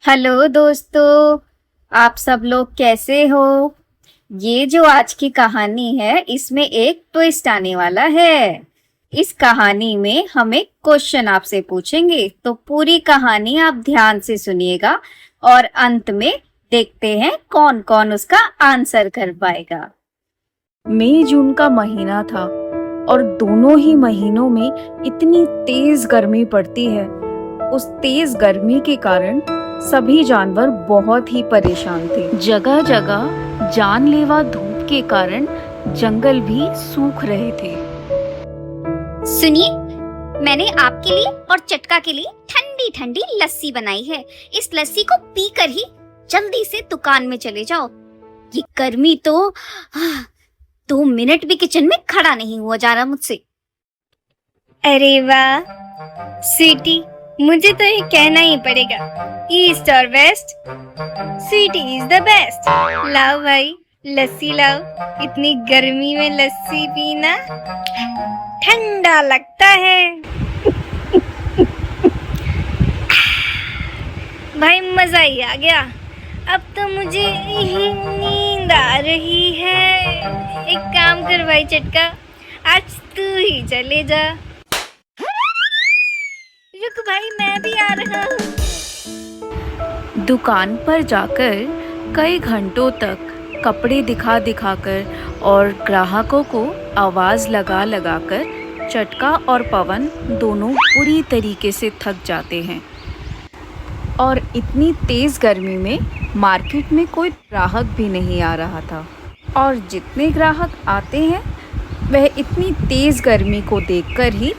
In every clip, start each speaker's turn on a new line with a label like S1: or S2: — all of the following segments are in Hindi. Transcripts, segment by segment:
S1: हेलो दोस्तों, आप सब लोग कैसे हो। ये जो आज की कहानी है इसमें एक ट्विस्ट आने वाला है। इस कहानी में हम एक क्वेश्चन आपसे पूछेंगे, तो पूरी कहानी आप ध्यान से सुनिएगा और अंत में देखते हैं कौन कौन उसका आंसर कर पाएगा।
S2: मई जून का महीना था और दोनों ही महीनों में इतनी तेज गर्मी पड़ती है। उस तेज गर्मी के कारण सभी जानवर बहुत ही परेशान थे। जगह जगह जानलेवा धूप के कारण जंगल भी सूख रहे थे।
S3: सुनिए, मैंने आपके लिए और चटका के लिए ठंडी ठंडी लस्सी बनाई है। इस लस्सी को पीकर ही जल्दी से दुकान में चले जाओ। ये गर्मी तो 2 मिनट भी किचन में खड़ा नहीं हुआ जा रहा मुझसे।
S4: अरे वाह स्वीटी, मुझे तो ये कहना ही पड़ेगा, ईस्ट और west, sweety is the best. लाओ भाई लस्सी लाओ, इतनी गर्मी में लस्सी पीना ठंडा लगता है। भाई मजा ही आ गया। अब तो मुझे नींद आ रही है। एक काम कर भाई चटका, आज तू ही चले जा। रुक भाई, मैं भी आ रहा हूँ।
S2: दुकान पर जाकर कई घंटों तक कपड़े दिखा दिखाकर और ग्राहकों को आवाज लगा लगाकर चटका और पवन दोनों पूरी तरीके से थक जाते हैं। और इतनी तेज गर्मी में मार्केट में कोई ग्राहक भी नहीं आ रहा था, और जितने ग्राहक आते हैं वह इतनी तेज गर्मी को देखकर ही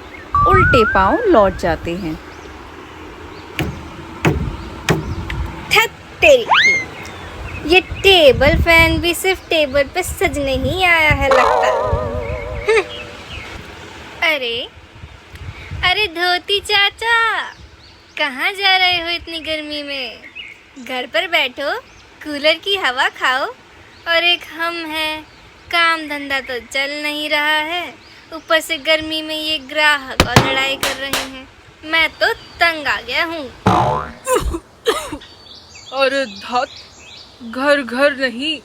S2: उल्टे पांव लौट जाते हैं।
S4: ये टेबल फैन भी सिर्फ टेबल पे सजने ही आया है लगता। अरे अरे धोती चाचा, कहाँ जा रहे हो इतनी गर्मी में? घर पर बैठो, कूलर की हवा खाओ। और एक हम हैं, काम धंधा तो चल नहीं रहा है, ऊपर से गर्मी में ये ग्राहक और लड़ाई कर रहे हैं। मैं तो तंग आ गया हूँ।
S5: अरे धत, घर घर नहीं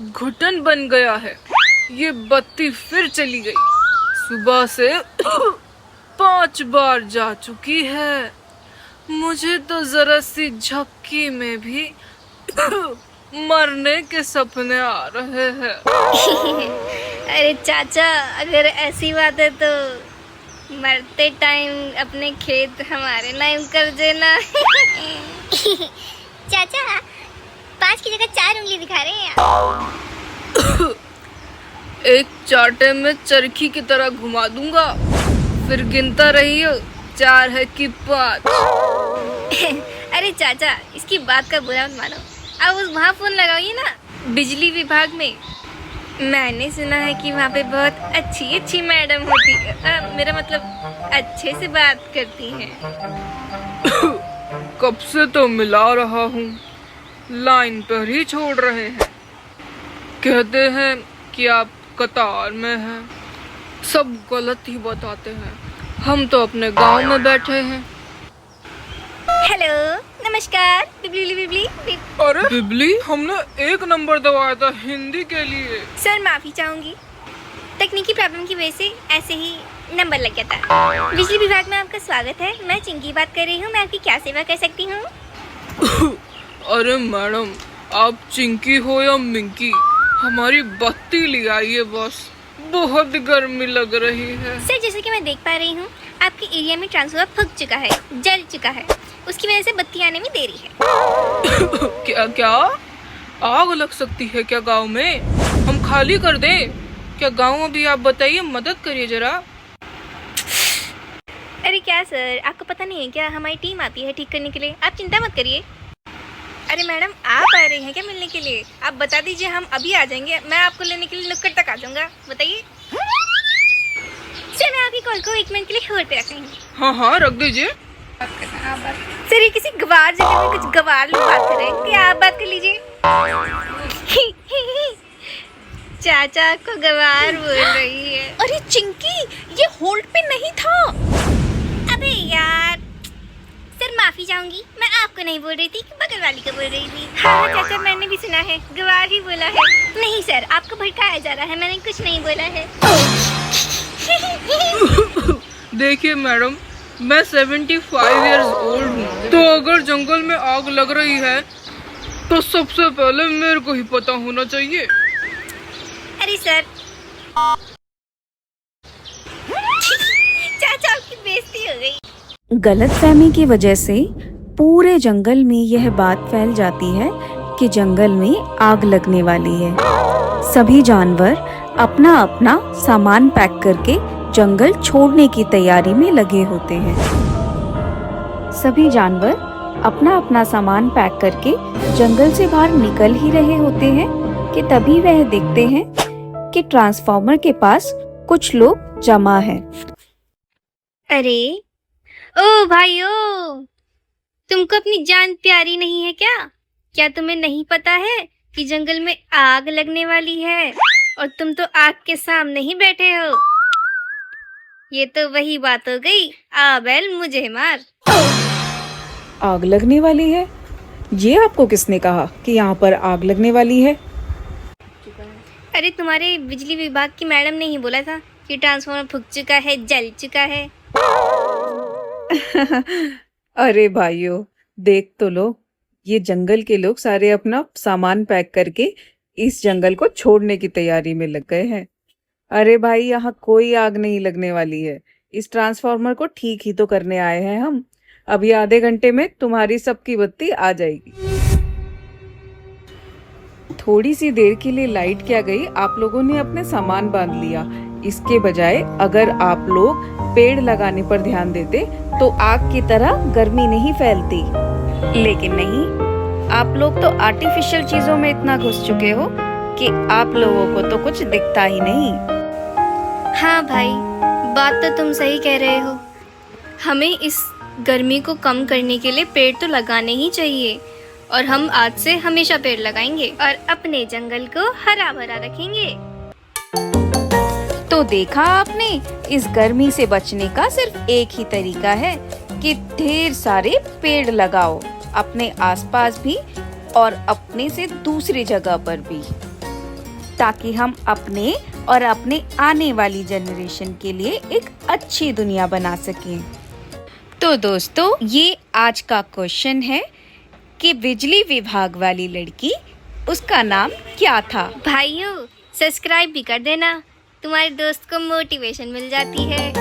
S5: घुटन बन गया है। ये बत्ती फिर चली गई। सुबह से 5 बार जा चुकी है। मुझे तो जरा सी झपकी में भी मरने के सपने आ रहे हैं।
S4: अरे चाचा, अगर ऐसी बात है तो मरते टाइम अपने खेत हमारे नाम कर देना।
S3: चाचा 5 की जगह 4 उंगली दिखा रहे हैं आप।
S5: एक चाटे में चरखी की तरह घुमा दूंगा, फिर गिनता रहिए 4 है कि 5।
S4: अरे चाचा, इसकी बात का बुरा मत मानो। आप उस वहाँ फोन लगाइए ना, बिजली विभाग में। मैंने सुना है कि वहाँ पे बहुत अच्छी अच्छी मैडम होती है, मेरा मतलब अच्छे से बात करती हैं।
S5: कब से तो मिला रहा हूँ, लाइन पर ही छोड़ रहे हैं। कहते हैं कि आप कतार में हैं। सब गलत ही बताते हैं। हम तो अपने गांव में बैठे हैं।
S4: हेलो, नमस्कार। बिबली बिबली
S5: अरे बिबली, हमने 1 नंबर दबाया था हिंदी के लिए।
S4: सर माफी चाहूंगी, तकनीकी प्रॉब्लम की वजह से ऐसे ही नंबर लग गया था। बिजली विभाग में आपका स्वागत है। मैं चिंकी बात कर रही हूँ। मैं आपकी क्या सेवा कर सकती हूँ?
S5: अरे मैडम, आप चिंकी हो या मिंकी, हमारी बत्ती ले आइए बस। बहुत गर्मी लग रही है।
S4: सर जैसे कि मैं देख पा रही हूँ, आपके एरिया में ट्रांसफार्मर फूक चुका है, जल चुका है। उसकी वजह से बत्ती आने में देरी है।
S5: क्या क्या आग लग सकती है क्या गांव में? हम खाली कर दें क्या गांव? अभी आप बताइए, मदद करिए जरा।
S4: अरे क्या सर, आपको पता नहीं है क्या? हमारी टीम आती है ठीक करने के लिए, आप चिंता मत करिए। अरे मैडम, आप आ रही हैं क्या मिलने के लिए? आप बता दीजिए, हम अभी आ जाएंगे। मैं आपको लेने के लिए नुक्कड़ तक आ जाऊंगा। बताइए सर, मैं आपकी कॉल को 1 मिनट के लिए होल्ड पे रख रही हूँ।
S5: हाँ हाँ, रख दीजिए।
S4: सर ये किसी गवार जगह में कुछ गवार लोग बात कर रहे हैं, क्या आप बात कर लीजिए। चाचा को गवार बोल रही है।
S3: अरे चिंकी, ये होल्ड पे नहीं था।
S4: अबे यार, सर माफी चाहूंगी, मैं आपको नहीं बोल रही थी कि बगल वाली को बोल रही थी। हाँ चाचा, मैंने भी सुना है, गवार ही बोला है। नहीं सर, आपको भड़काया जा रहा है, मैंने कुछ नहीं बोला है।
S5: देखिए मैडम, मैं 75 इयर्स ओल्ड हूँ, तो अगर जंगल में आग लग रही है तो सबसे पहले मेरे को ही पता होना चाहिए।
S4: अरे सर, चाचा आपकी बेइज्जती हो गई।
S2: गलतफहमी की वजह से पूरे जंगल में यह बात फैल जाती है कि जंगल में आग लगने वाली है। सभी जानवर अपना अपना सामान पैक करके जंगल छोड़ने की तैयारी में लगे होते हैं। सभी जानवर अपना अपना सामान पैक करके जंगल से बाहर निकल ही रहे होते हैं कि तभी वह देखते हैं कि ट्रांसफार्मर के पास कुछ लोग जमा हैं।
S4: अरे ओ भाइयों, तुमको अपनी जान प्यारी नहीं है क्या? क्या तुम्हें नहीं पता है कि जंगल में आग लगने वाली है और तुम तो आग के सामने ही बैठे हो? ये तो वही बात हो गई, आ बैल मुझे मार।
S2: आग लगने वाली है? ये आपको किसने कहा कि यहाँ पर आग लगने वाली है?
S4: अरे तुम्हारे बिजली विभाग की मैडम ने ही बोला था कि ट्रांसफार्मर फूक चुका है, जल चुका है।
S6: अरे भाइयों, देख तो लो, ये जंगल के लोग सारे अपना सामान पैक करके इस जंगल को छोड़ने की तैयारी में लग गए हैं। अरे भाई, यहाँ कोई आग नहीं लगने वाली है। इस ट्रांसफार्मर को ठीक ही तो करने आए हैं हम। अभी आधे घंटे में तुम्हारी सबकी बत्ती आ जाएगी। थोड़ी सी देर के लिए लाइट क्या गई, आप लोगों ने अपने सामान बांध लिया। इसके बजाय अगर आप लोग पेड़ लगाने पर ध्यान देते तो आग की तरह गर्मी नहीं फैलती। लेकिन नहीं, आप लोग तो आर्टिफिशियल चीजों में इतना घुस चुके हो कि आप लोगों को तो कुछ दिखता ही नहीं।
S4: हाँ भाई, बात तो तुम सही कह रहे हो। हमें इस गर्मी को कम करने के लिए पेड़ तो लगाने ही चाहिए, और हम आज से हमेशा पेड़ लगाएंगे और अपने जंगल को हरा भरा रखेंगे।
S2: तो देखा आपने, इस गर्मी से बचने का सिर्फ एक ही तरीका है कि ढेर सारे पेड़ लगाओ, अपने आसपास भी और अपने से दूसरी जगह पर भी, ताकि हम अपने और अपने आने वाली जनरेशन के लिए एक अच्छी दुनिया बना सकें। तो दोस्तों, ये आज का क्वेश्चन है कि बिजली विभाग वाली लड़की, उसका नाम क्या था?
S4: भाइयों, सब्सक्राइब भी कर देना, तुम्हारे दोस्त को मोटिवेशन मिल जाती है।